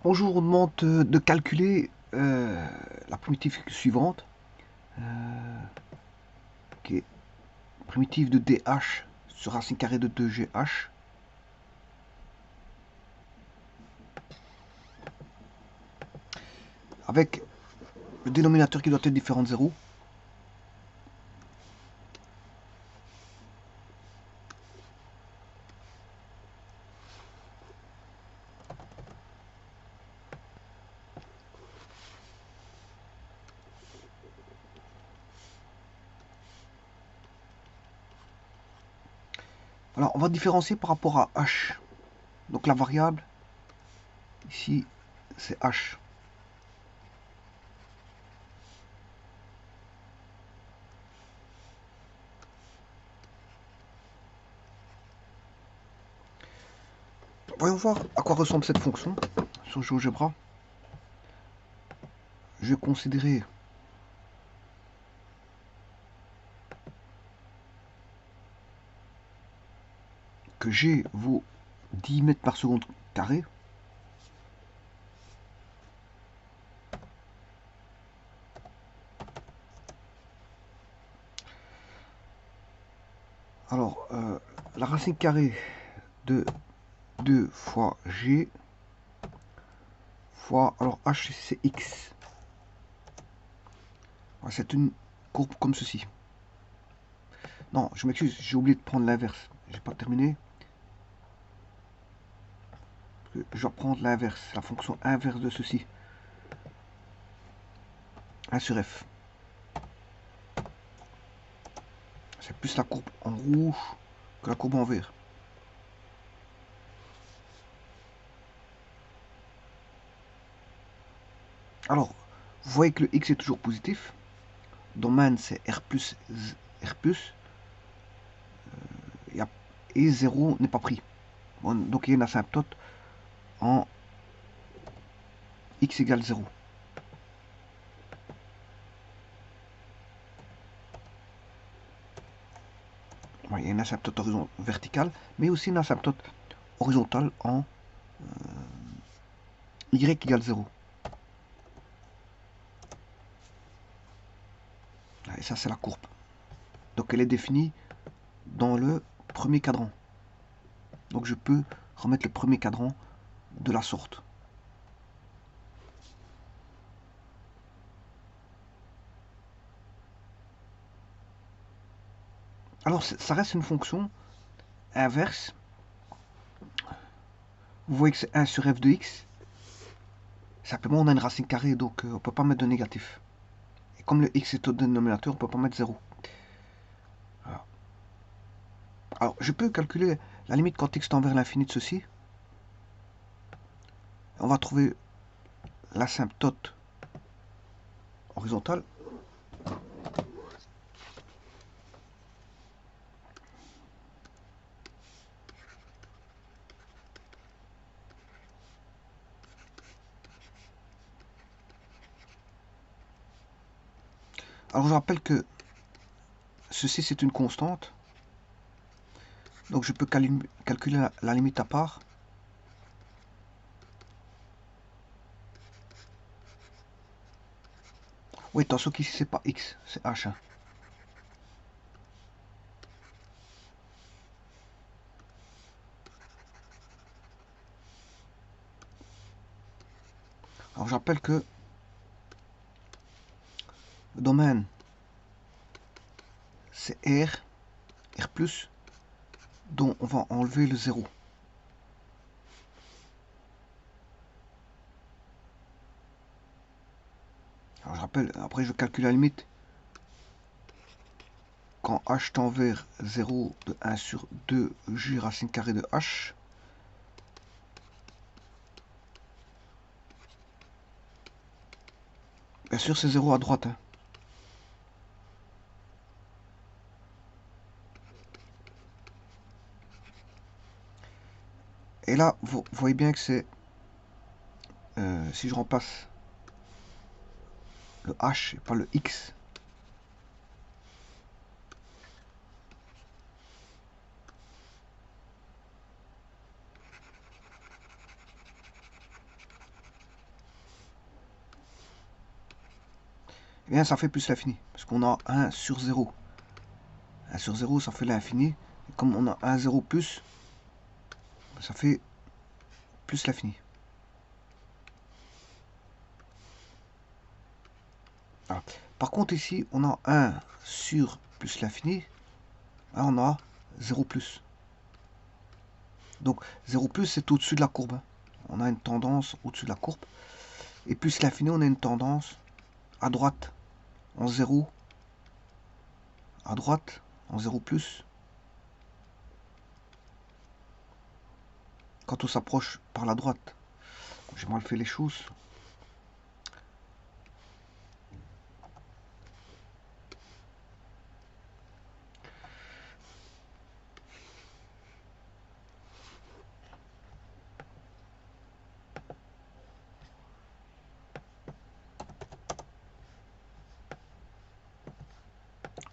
Bonjour, on demande de calculer la primitive suivante, qui est primitive de dh sur racine carrée de 2gh, avec le dénominateur qui doit être différent de 0. Alors, on va différencier par rapport à h. Donc la variable, ici, c'est h. Voyons voir à quoi ressemble cette fonction sur GeoGebra. Je vais considérer que g vaut 10 mètres par seconde carré. Alors, la racine carrée de 2 fois g fois, alors h c'est x. C'est une courbe comme ceci. Non, je m'excuse, j'ai oublié de prendre l'inverse. J'ai pas terminé. Je dois prendre l'inverse, la fonction inverse de ceci. 1 sur f. C'est plus la courbe en rouge que la courbe en vert. Alors, vous voyez que le x est toujours positif. Domaine c'est r plus, et 0 n'est pas pris. Bon, donc il y a une asymptote en x égale 0. Bon, il y a une asymptote verticale, mais aussi une asymptote horizontale en y égale 0. Et ça, c'est la courbe. Donc elle est définie dans le premier cadran. Donc je peux remettre le premier cadran de la sorte. Alors ça reste une fonction inverse. Vous voyez que c'est 1 sur f de x. Simplement on a une racine carrée, donc on ne peut pas mettre de négatif. Et comme le x est au dénominateur, on ne peut pas mettre 0. Alors je peux calculer la limite quand x tend vers l'infini de ceci. On va trouver l'asymptote horizontale. Alors je rappelle que ceci c'est une constante. Donc je peux calculer la limite à part. Oui, attention qu'ici c'est pas x, c'est h. Alors je rappelle que le domaine c'est R, R+, dont on va enlever le 0. Alors je rappelle, après je calcule la limite. Quand h tend vers 0 de 1 sur 2 j racine carrée de h. Bien sûr c'est 0 à droite. Hein. Et là, vous voyez bien que c'est... si je remplace le h et pas le x, eh bien ça fait plus l'infini, parce qu'on a 1 sur 0. 1 sur 0, ça fait l'infini. Comme on a 1, 0 plus, ça fait plus l'infini. Voilà. Par contre ici, on a 1 sur plus l'infini. Là, on a 0 plus. Donc 0 plus, c'est au-dessus de la courbe. On a une tendance au-dessus de la courbe. Et plus l'infini, on a une tendance à droite en 0. À droite en 0 plus. Quand on s'approche par la droite. J'ai mal fait les choses.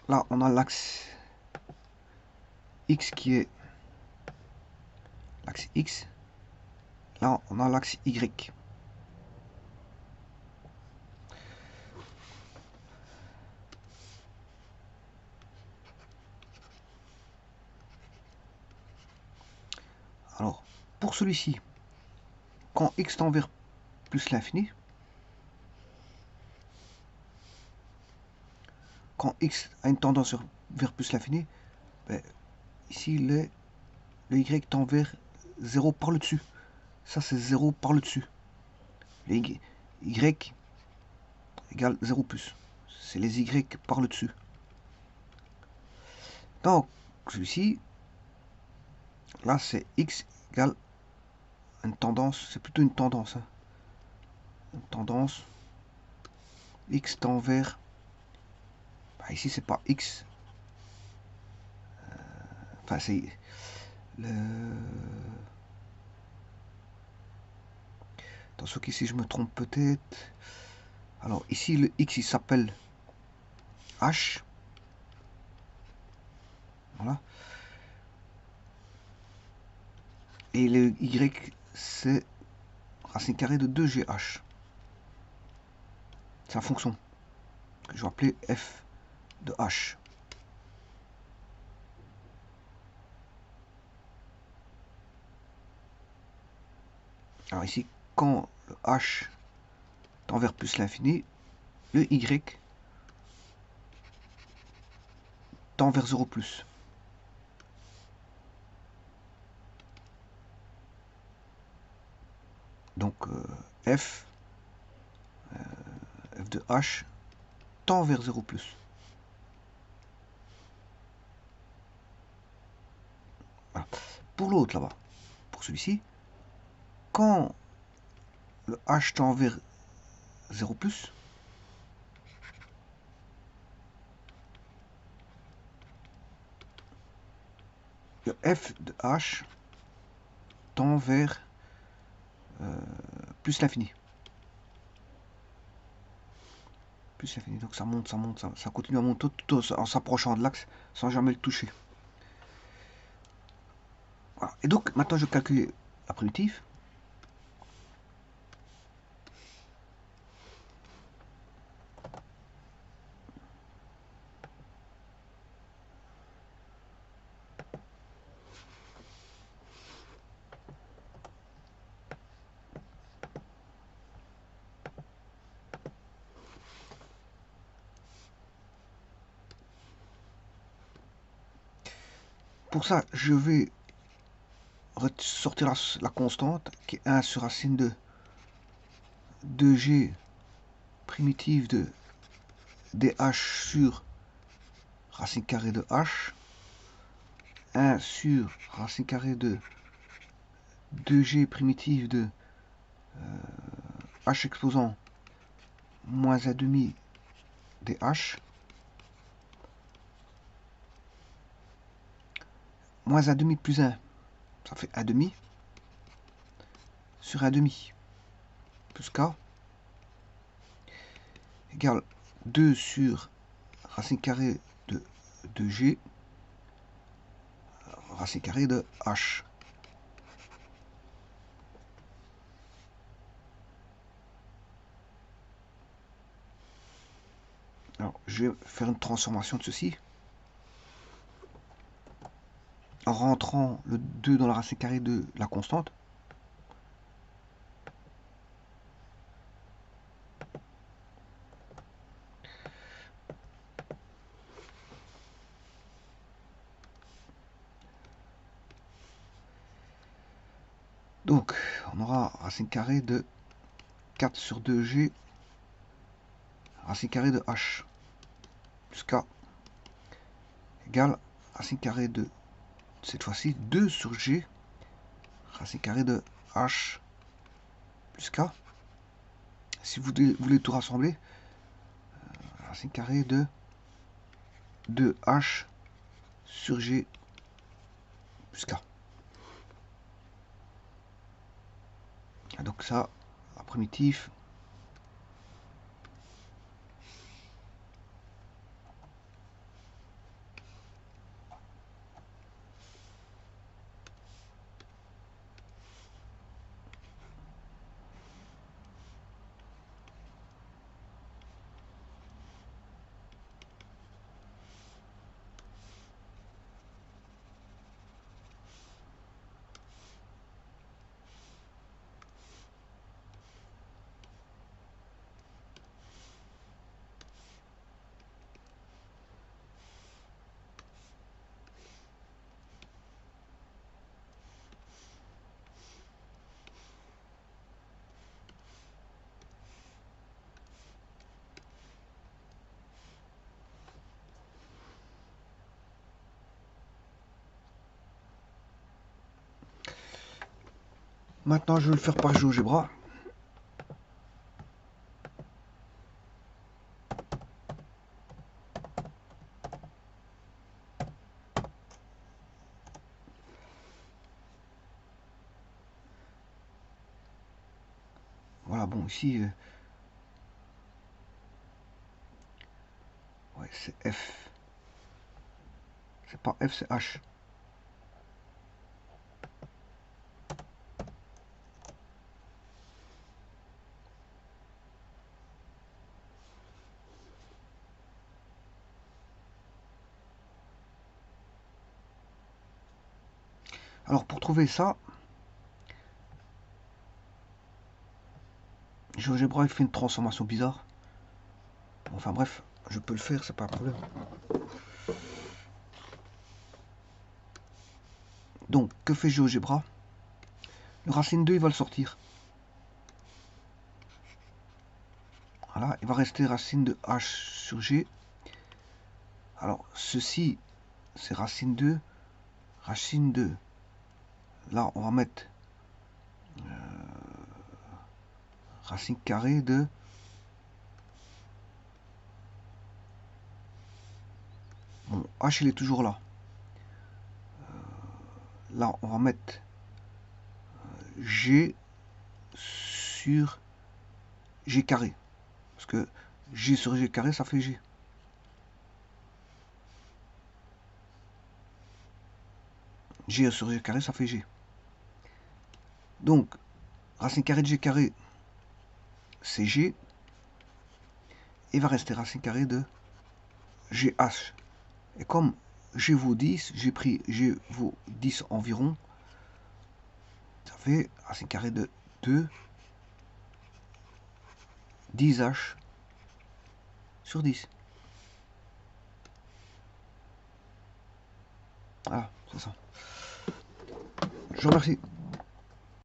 Là, on a l'axe X qui est l'axe X. Là, on a l'axe Y. Alors, pour celui-ci, quand X tend vers plus l'infini, quand X a une tendance vers plus l'infini, ben, ici, le Y tend vers 0 par le dessus. Ça, c'est 0 par le dessus. Le Y égale 0 plus. C'est les Y par le dessus. Donc, celui-ci, là, c'est X égale une tendance. C'est plutôt une tendance. Hein. Une tendance. X tend vers... Bah, ici, c'est pas X. Enfin, c'est... Le... Attention qu'ici, je me trompe peut-être. Alors, ici, le X, il s'appelle H. Voilà. Et le Y, c'est racine carrée de 2GH. C'est la fonction que je vais appeler f de H. Alors ici, quand le H tend vers plus l'infini, le Y tend vers 0 plus. Donc f de H tend vers 0 plus. Voilà. Pour l'autre là-bas, pour celui-ci, quand le H tend vers 0 plus, le f de H tend vers plus l'infini. Plus l'infini. Donc ça monte, ça continue à monter tout en s'approchant de l'axe sans jamais le toucher. Voilà. Et donc maintenant je calcule la primitive. Pour ça, je vais sortir la constante qui est 1 sur racine de 2g primitive de dh sur racine carrée de h. 1 sur racine carrée de 2g primitive de h exposant moins 1 demi dh. Moins 1 demi plus 1, ça fait 1 demi sur 1 demi plus k égale 2 sur racine carrée de 2g racine carrée de h. Alors, je vais faire une transformation de ceci. En rentrant le 2 dans la racine carrée de la constante. Donc, on aura racine carrée de 4 sur 2g, racine carrée de h, plus k, égale racine carrée de, cette fois-ci, 2 sur g, racine carrée de h, plus k. Si vous voulez tout rassembler, racine carrée de 2h sur g, plus k. Et donc ça, la primitive, maintenant je vais le faire par GeoGebra. Voilà, bon, ici, ouais, c'est F. C'est pas F, c'est H. Alors, pour trouver ça, GeoGebra il fait une transformation bizarre. Enfin bref, je peux le faire, c'est pas un problème. Donc, que fait GeoGebra? Le racine 2, il va le sortir. Voilà, il va rester racine de h sur g. Alors, ceci, c'est racine 2, racine 2. Là, on va mettre racine carrée de... Bon, h, il est toujours là. Là, on va mettre g sur g carré. Parce que g sur g carré, ça fait g. G sur g carré, ça fait g. Donc, racine carrée de g carré, c'est g. Il va rester racine carrée de GH. Et comme G vaut 10, j'ai pris G vaut 10 environ. Ça fait racine carrée de 2, 10H sur 10. Voilà, c'est ça. Je vous remercie.